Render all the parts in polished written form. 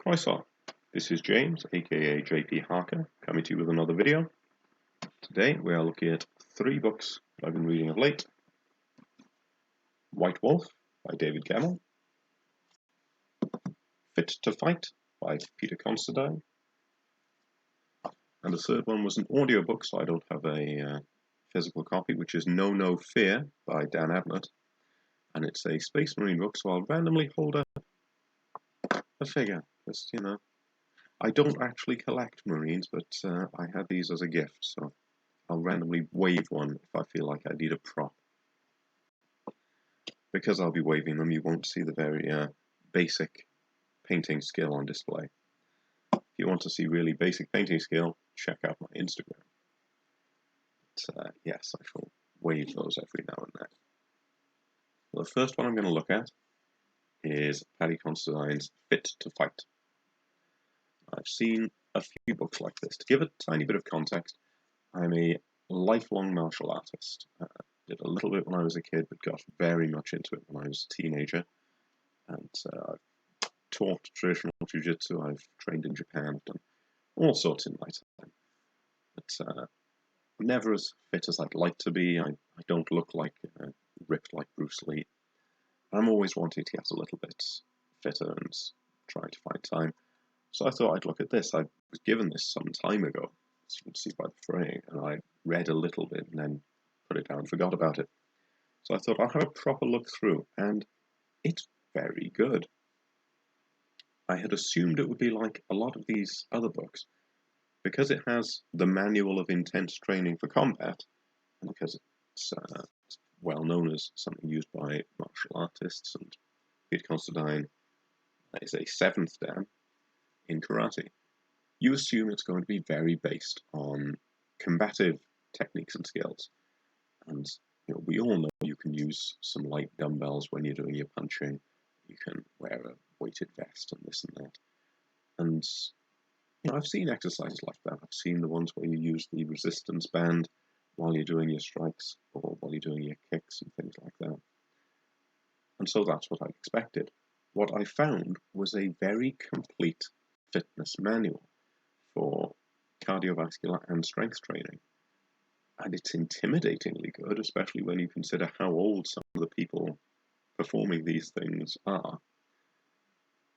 Croissant. This is James, aka JP Harker, coming to you with another video. Today we are looking at 3 books that I've been reading of late. White Wolf by David Gemmell, Fit to Fight by Peter Considine, and the third one was an audiobook, so I don't have a physical copy, which is No No Fear by Dan Abnett, and it's a Space Marine book, so I'll randomly hold up a figure, just, I don't actually collect Marines, but I had these as a gift, so I'll randomly wave one if I feel like I need a prop. Because I'll be waving them, you won't see the very basic painting skill on display. If you want to see really basic painting skill, check out my Instagram. But, yes, I shall wave those every now and then. Well, the first one I'm going to look at is Paddy Considine's Fit to Fight. I've seen a few books like this. To give a tiny bit of context, I'm a lifelong martial artist. Did a little bit when I was a kid, but got very much into it when I was a teenager. And I've taught traditional jiu-jitsu, I've trained in Japan, I've done all sorts in my time. But I'm never as fit as I'd like to be. I don't look like ripped like Bruce Lee. I'm always wanting to get a little bit fitter and trying to find time. So I thought I'd look at this. I was given this some time ago, as you can see by the frame, and I read a little bit and then put it down and forgot about it. So I thought I'll have a proper look through, and it's very good. I had assumed it would be like a lot of these other books, because it has the manual of intense training for combat, and because it's well known as something used by martial artists, and Peter Considine is a 7th dan in karate. You assume it's going to be very based on combative techniques and skills. And we all know you can use some light dumbbells when you're doing your punching. You can wear a weighted vest and this and that. And I've seen exercises like that. I've seen the ones where you use the resistance band while you're doing your strikes or while you're doing your kicks and things like that. And so that's what I expected. What I found was a very complete fitness manual for cardiovascular and strength training. And it's intimidatingly good, especially when you consider how old some of the people performing these things are.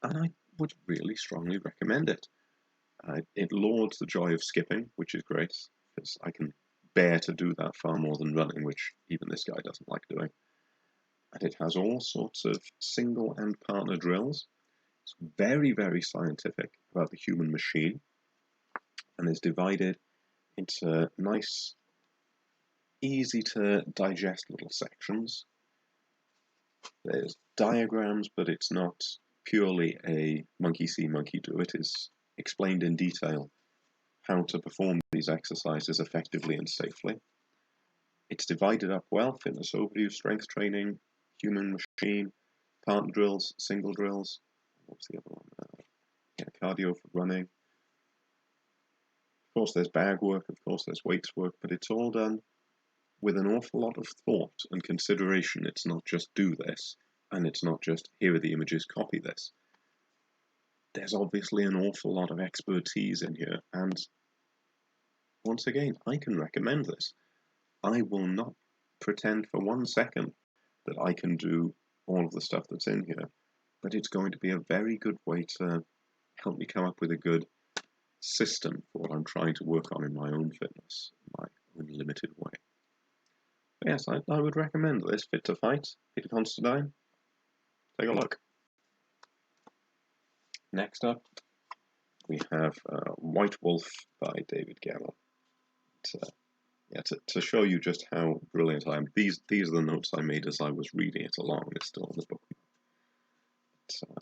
And I would really strongly recommend it. It lauds the joy of skipping, which is great, because I can bear to do that far more than running, which even this guy doesn't like doing. And it has all sorts of single and partner drills. It's very, very scientific about the human machine, and is divided into nice, easy to digest little sections. There's diagrams, but it's not purely a monkey see, monkey do. It is explained in detail how to perform these exercises effectively and safely. It's divided up well: fitness overview, strength training, human machine, partner drills, single drills. What's the other one? Cardio for running. Of course, there's bag work, of course, there's weights work, but it's all done with an awful lot of thought and consideration. It's not just do this, and it's not just here are the images, copy this. There's obviously an awful lot of expertise in here, and once again, I can recommend this. I will not pretend for 1 second that I can do all of the stuff that's in here, but it's going to be a very good way to help me come up with a good system for what I'm trying to work on in my own fitness, in my own limited way. But yes, I would recommend this, Fit to Fight, Peter Considine. Take a look. Next up, we have White Wolf by David Gemmell. To show you just how brilliant I am, these are the notes I made as I was reading it along. It's still on the book.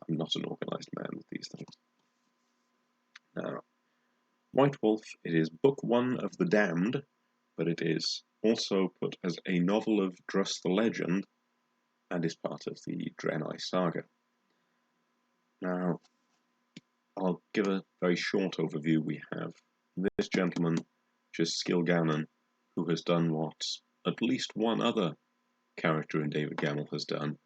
I'm not an organised man with these things. Now, White Wolf, it is book 1 of The Damned, but it is also put as a novel of Druss the Legend, and is part of the Draenei saga. Now, I'll give a very short overview. We have this gentleman, which is Skilgannon, who has done what at least one other character in David Gemmell has done,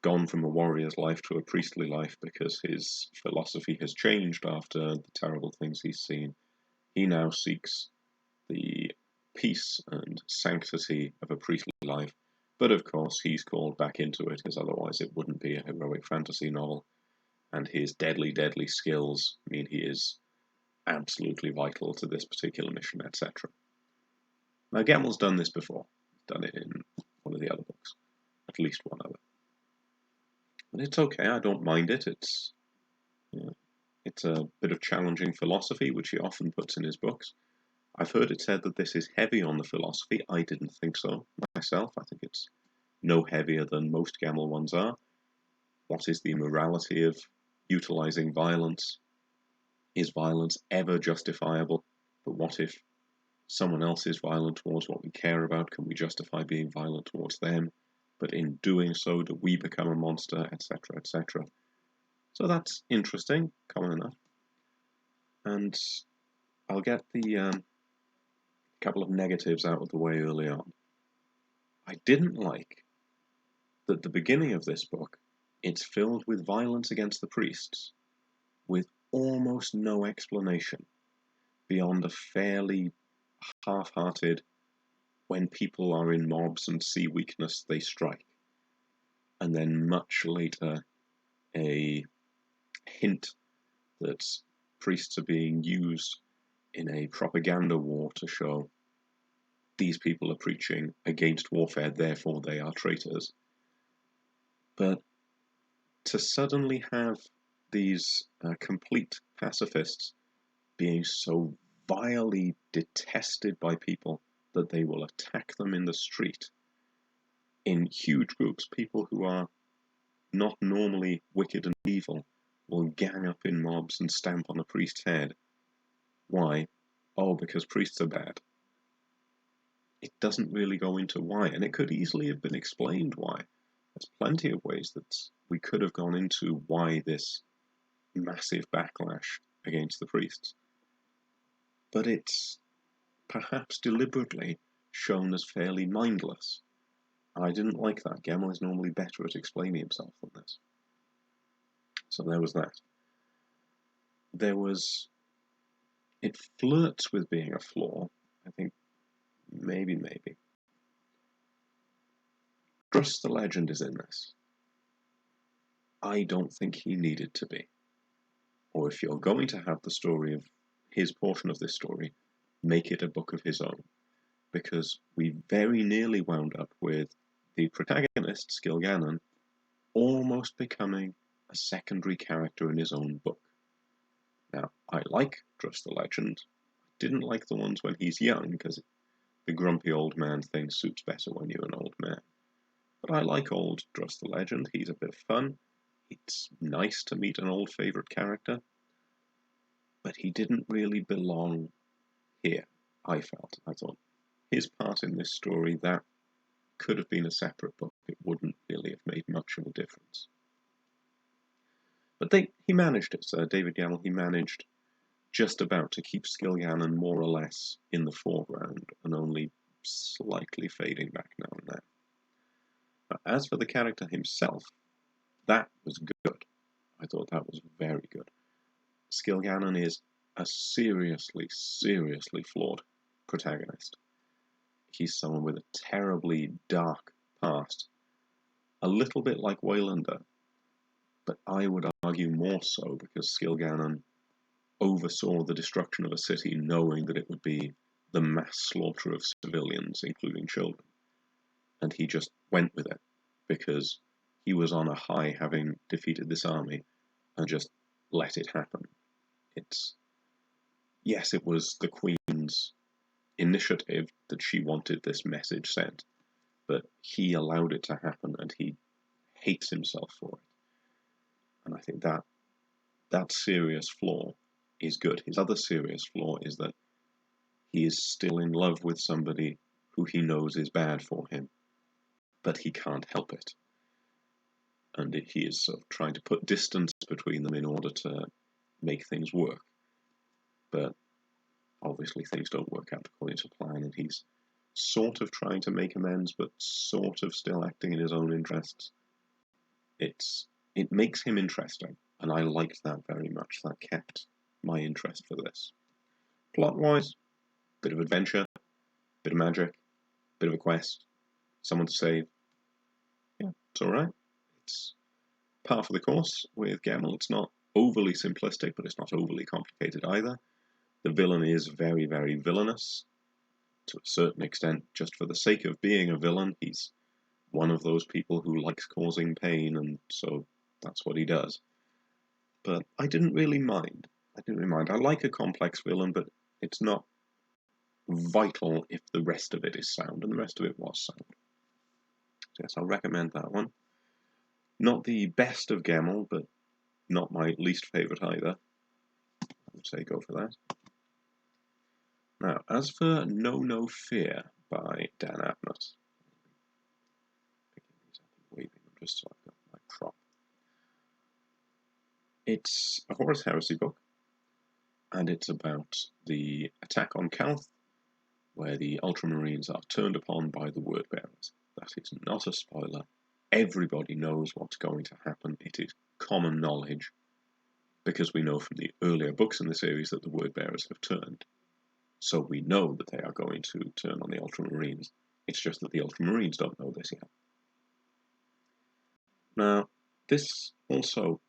gone from a warrior's life to a priestly life because his philosophy has changed after the terrible things he's seen. He now seeks the peace and sanctity of a priestly life, but of course he's called back into it because otherwise it wouldn't be a heroic fantasy novel, and his deadly, deadly skills mean he is absolutely vital to this particular mission, etc. Now, Gemmel's done this before. He's done it in one of the other books, at least one other. But it's okay, I don't mind it. It's a bit of challenging philosophy, which he often puts in his books. I've heard it said that this is heavy on the philosophy. I didn't think so myself. I think it's no heavier than most Gemmel ones are. What is the morality of utilizing violence? Is violence ever justifiable? But what if someone else is violent towards what we care about? Can we justify being violent towards them? But in doing so, do we become a monster, etc., etc.? So that's interesting, common enough. And I'll get the couple of negatives out of the way early on. I didn't like that the beginning of this book, it's filled with violence against the priests, with almost no explanation, beyond a fairly half-hearted, when people are in mobs and see weakness, they strike. And then much later, a hint that priests are being used in a propaganda war to show these people are preaching against warfare, therefore they are traitors. But to suddenly have these complete pacifists being so vilely detested by people that they will attack them in the street in huge groups, people who are not normally wicked and evil will gang up in mobs and stamp on a priest's head. Why? Oh, because priests are bad. It doesn't really go into why, and it could easily have been explained why. There's plenty of ways that we could have gone into why this massive backlash against the priests. But it's perhaps deliberately shown as fairly mindless. I didn't like that. Gemmel is normally better at explaining himself than this. So there was that. It flirts with being a flaw. I think maybe. Druss the Legend is in this. I don't think he needed to be. Or if you're going to have the story of his portion of this story, make it a book of his own. Because we very nearly wound up with the protagonist, Skilgannon, almost becoming a secondary character in his own book. Now, I like Druss the Legend. I didn't like the ones when he's young, because the grumpy old man thing suits better when you're an old man. But I like old Druss the Legend. He's a bit of fun. It's nice to meet an old favourite character. But he didn't really belong here, I felt. I thought his part in this story, that could have been a separate book. It wouldn't really have made much of a difference. But he managed it. David Gemmell, he managed just about to keep Skilgannon more or less in the foreground and only slightly fading back now and then. But as for the character himself, that was good. I thought that was very good. Skilgannon is a seriously, seriously flawed protagonist. He's someone with a terribly dark past, a little bit like Waylander, but I would argue more so because Skilgannon oversaw the destruction of a city knowing that it would be the mass slaughter of civilians, including children. And he just went with it because he was on a high having defeated this army and just let it happen. Yes, it was the Queen's initiative that she wanted this message sent, but he allowed it to happen and he hates himself for it. And I think that serious flaw is good. His other serious flaw is that he is still in love with somebody who he knows is bad for him, but he can't help it. And he is sort of trying to put distance between them in order to make things work. But obviously things don't work out according to plan, and he's sort of trying to make amends, but sort of still acting in his own interests. it makes him interesting, and I liked that very much. That kept my interest for this. Plot-wise, bit of adventure, bit of magic, bit of a quest, someone to save. Yeah, it's alright. It's par for the course with Gemmell. It's not overly simplistic, but it's not overly complicated either. The villain is very, very villainous, to a certain extent, just for the sake of being a villain. He's one of those people who likes causing pain, and so that's what he does. But I didn't really mind. I like a complex villain, but it's not vital if the rest of it is sound, and the rest of it was sound. So yes, I'll recommend that one. Not the best of Gemmell, but not my least favourite either. I would say go for that. Now, as for No No Fear by Dan Abnett, picking these up and waving them just so I've got my prop. It's a Horus Heresy book, and it's about the attack on Calth, where the Ultramarines are turned upon by the Word Bearers. That is not a spoiler. Everybody knows what's going to happen. It is common knowledge, because we know from the earlier books in the series that the Word Bearers have turned. So we know that they are going to turn on the Ultramarines. It's just that the Ultramarines don't know this yet. Now, this also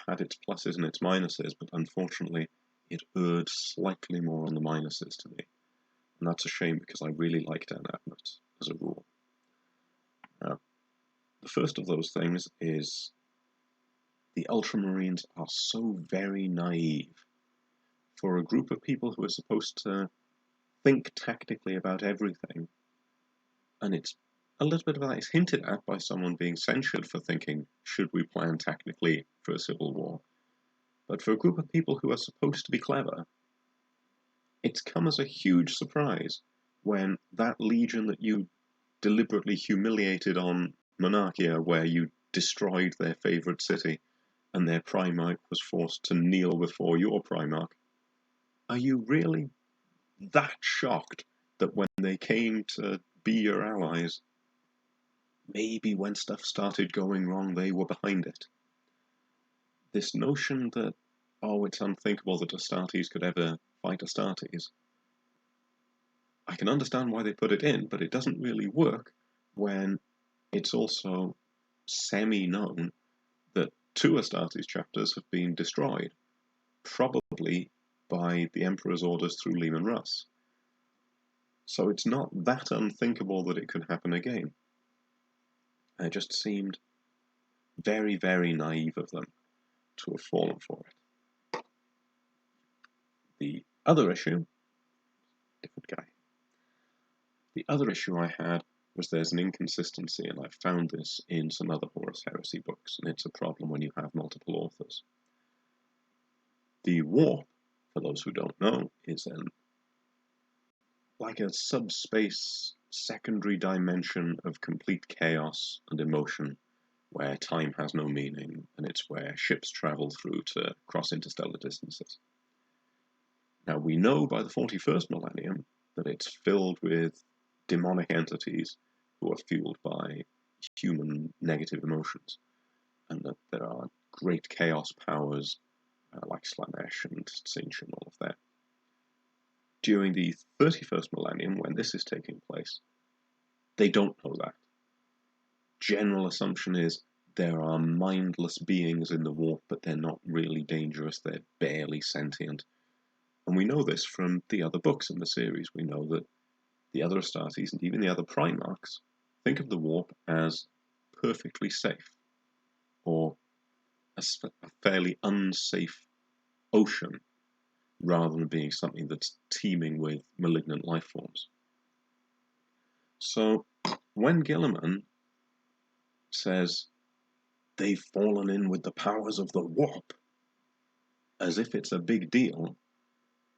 had its pluses and its minuses, but unfortunately it erred slightly more on the minuses to me. And that's a shame, because I really like Dan Abnett as a rule. Now, the first of those things is the Ultramarines are so very naive. For a group of people who are supposed to think tactically about everything, and it's a little bit of that is hinted at by someone being censured for thinking, should we plan tactically for a civil war? But for a group of people who are supposed to be clever, it's come as a huge surprise when that legion that you deliberately humiliated on Monarchia, where you destroyed their favourite city, and their Primarch was forced to kneel before your Primarch, are you really that shocked that when they came to be your allies, maybe when stuff started going wrong, they were behind it? This notion that, oh, it's unthinkable that Astartes could ever fight Astartes, I can understand why they put it in, but it doesn't really work when it's also semi-known that 2 Astartes chapters have been destroyed, probably by the Emperor's orders through Leman Russ. So it's not that unthinkable that it could happen again. It just seemed very, very naive of them to have fallen for it. The other issue, different guy. The other issue I had was there's an inconsistency, and I've found this in some other Horus Heresy books, and it's a problem when you have multiple authors. The warp, for those who don't know, is like a subspace secondary dimension of complete chaos and emotion, where time has no meaning, and it's where ships travel through to cross interstellar distances. Now, we know by the 41st millennium that it's filled with demonic entities who are fueled by human negative emotions, and that there are great chaos powers like Slanesh and Tzeentch and all of that. During the 31st millennium, when this is taking place, they don't know that. General assumption is there are mindless beings in the warp, but they're not really dangerous, they're barely sentient. And we know this from the other books in the series. We know that the other Astartes and even the other Primarchs think of the warp as perfectly safe, or a fairly unsafe ocean, rather than being something that's teeming with malignant life forms. So when Gilliman says they've fallen in with the powers of the warp, as if it's a big deal,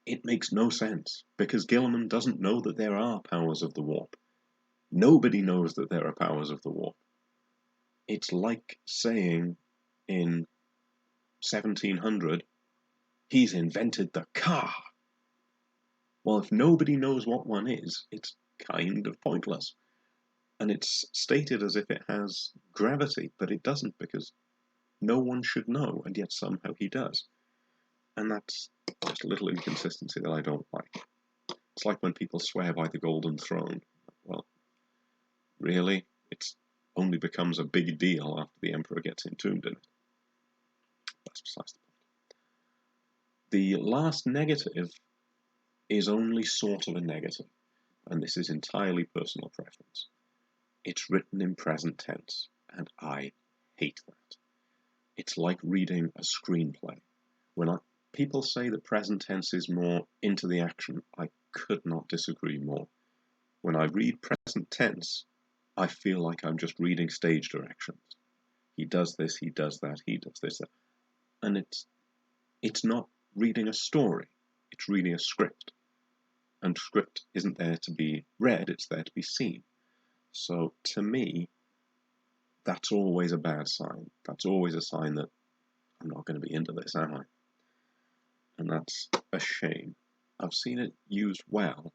it makes no sense, because Gilliman doesn't know that there are powers of the warp. Nobody knows that there are powers of the warp. It's like saying in 1700, he's invented the car. Well, if nobody knows what one is, it's kind of pointless. And it's stated as if it has gravity, but it doesn't, because no one should know, and yet somehow he does. And that's just a little inconsistency that I don't like. It's like when people swear by the Golden Throne. Well, really? It only becomes a big deal after the Emperor gets entombed in it. That's precisely the point. The last negative is only sort of a negative, and this is entirely personal preference. It's written in present tense, and I hate that. It's like reading a screenplay. When people say that present tense is more into the action, I could not disagree more. When I read present tense, I feel like I'm just reading stage directions. He does this, he does that, he does this, that. And it's not reading a story, it's reading a script. And script isn't there to be read, it's there to be seen. So to me, that's always a bad sign. That's always a sign that I'm not going to be into this, am I? And that's a shame. I've seen it used well,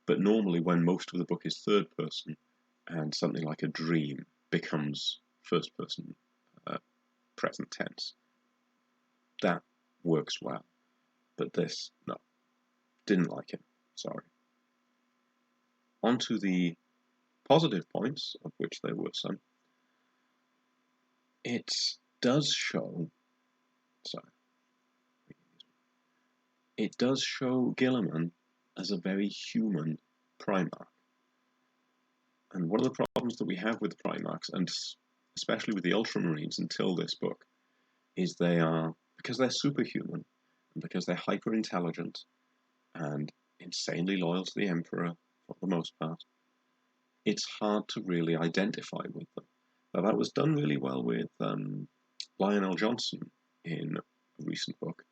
but normally when most of the book is third person and something like a dream becomes first person present tense, that works well. But this, no, didn't like it. Sorry. On to the positive points, of which there were some. It does show, it does show Gilliman as a very human Primarch. And one of the problems that we have with Primarchs, and especially with the Ultramarines until this book, is because they're superhuman, and because they're hyper intelligent and insanely loyal to the Emperor for the most part, it's hard to really identify with them. Now, that was done really well with Lionel Johnson in a recent book,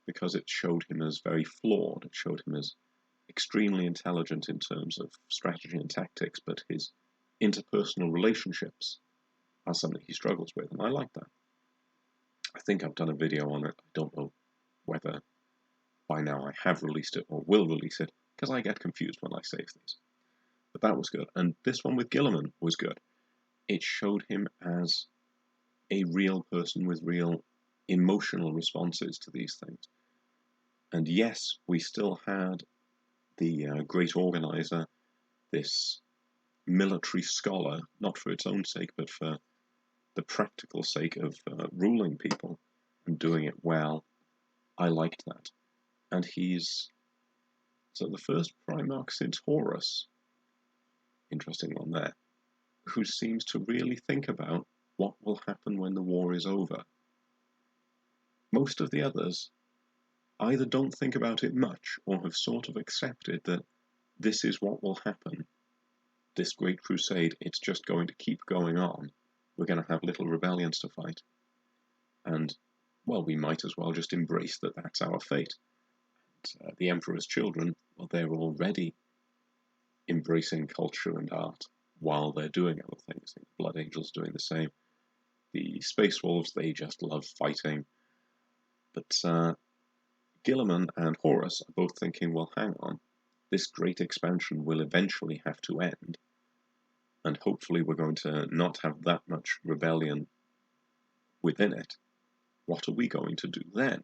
because it showed him as very flawed. It showed him as extremely intelligent in terms of strategy and tactics, but his interpersonal relationships are something he struggles with, and I like that. I think I've done a video on it. I don't know whether by now I have released it or will release it, because I get confused when I save these. But that was good. And this one with Gilliman was good. It showed him as a real person with real emotional responses to these things. And yes, we still had the great organizer, this military scholar, not for its own sake, but for the practical sake of ruling people and doing it well. I liked that. And so the first Primarch since Horus, interesting one there, who seems to really think about what will happen when the war is over. Most of the others either don't think about it much or have sort of accepted that this is what will happen. This great crusade, it's just going to keep going on. We're going to have little rebellions to fight. And, well, we might as well just embrace that that's our fate. And, the Emperor's children, well, they're already embracing culture and art while they're doing other things. The Blood Angels doing the same. The Space Wolves, they just love fighting. But Gilliman and Horus are both thinking, well, hang on, this great expansion will eventually have to end, and hopefully we're going to not have that much rebellion within it. What are we going to do then?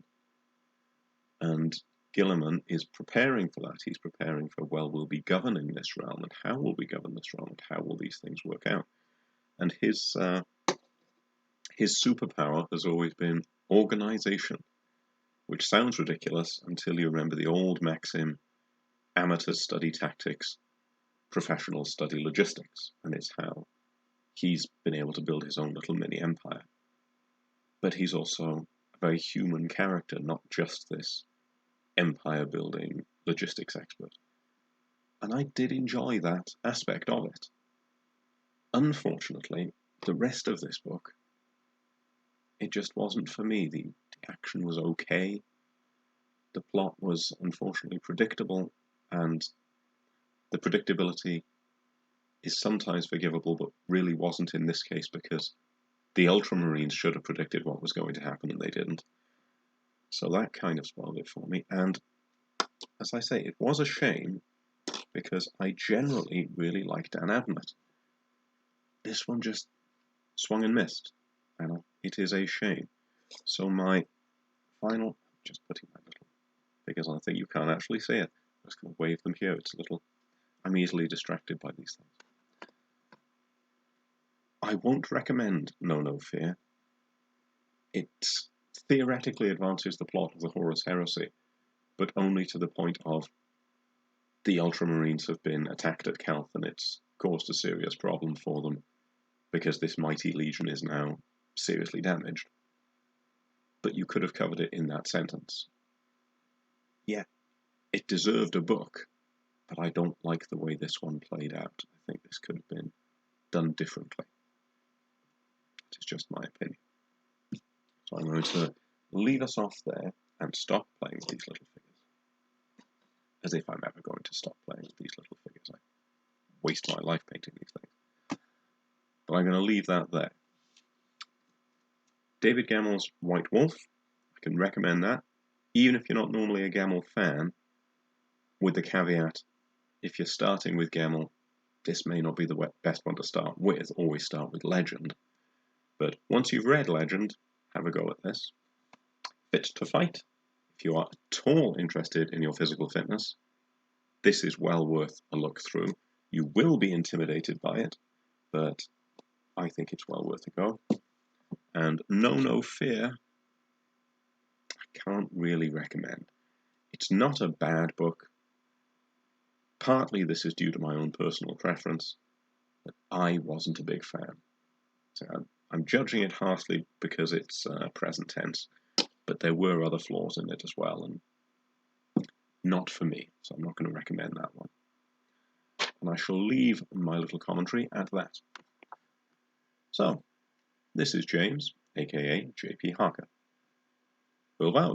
And Gilliman is preparing for that. He's preparing for, well, we'll be governing this realm, and how will we govern this realm, and how will these things work out? And his superpower has always been organization, which sounds ridiculous until you remember the old maxim, amateurs study tactics, professionals study logistics, and it's how he's been able to build his own little mini empire. But he's also a very human character, not just this empire-building logistics expert. And I did enjoy that aspect of it. Unfortunately, the rest of this book, it just wasn't for me. The action was okay. The plot was unfortunately predictable, and the predictability is sometimes forgivable, but really wasn't in this case, because the Ultramarines should have predicted what was going to happen and they didn't. So that kind of spoiled it for me. And as I say, it was a shame, because I generally really like Dan Abnett. this one just swung and missed, and it is a shame. So my final, just putting my little figures on a thing, you can't actually see it. I'm just going to wave them here. It's a little, I'm easily distracted by these things. I won't recommend No Fear. It theoretically advances the plot of the Horus Heresy, but only to the point of the Ultramarines have been attacked at Calth, and it's caused a serious problem for them because this mighty legion is now seriously damaged. But you could have covered it in that sentence. Yeah, it deserved a book, but I don't like the way this one played out. I think this could have been done differently. It's just my opinion. So I'm going to leave us off there and stop playing with these little figures. As if I'm ever going to stop playing with these little figures. I waste my life painting these things. But I'm going to leave that there. David Gammel's White Wolf, I can recommend that, even if you're not normally a Gammel fan, with the caveat, if you're starting with Gammel, this may not be the best one to start with. Always start with Legend. But once you've read Legend, have a go at this. Fit to Fight. If you are at all interested in your physical fitness, this is well worth a look through. You will be intimidated by it, but I think it's well worth a go. And No Fear, I can't really recommend. It's not a bad book. Partly this is due to my own personal preference, but I wasn't a big fan. So I'm judging it harshly because it's present tense, but there were other flaws in it as well, and not for me, so I'm not going to recommend that one. And I shall leave my little commentary at that. So, this is James, aka JP Harker. Bilbao.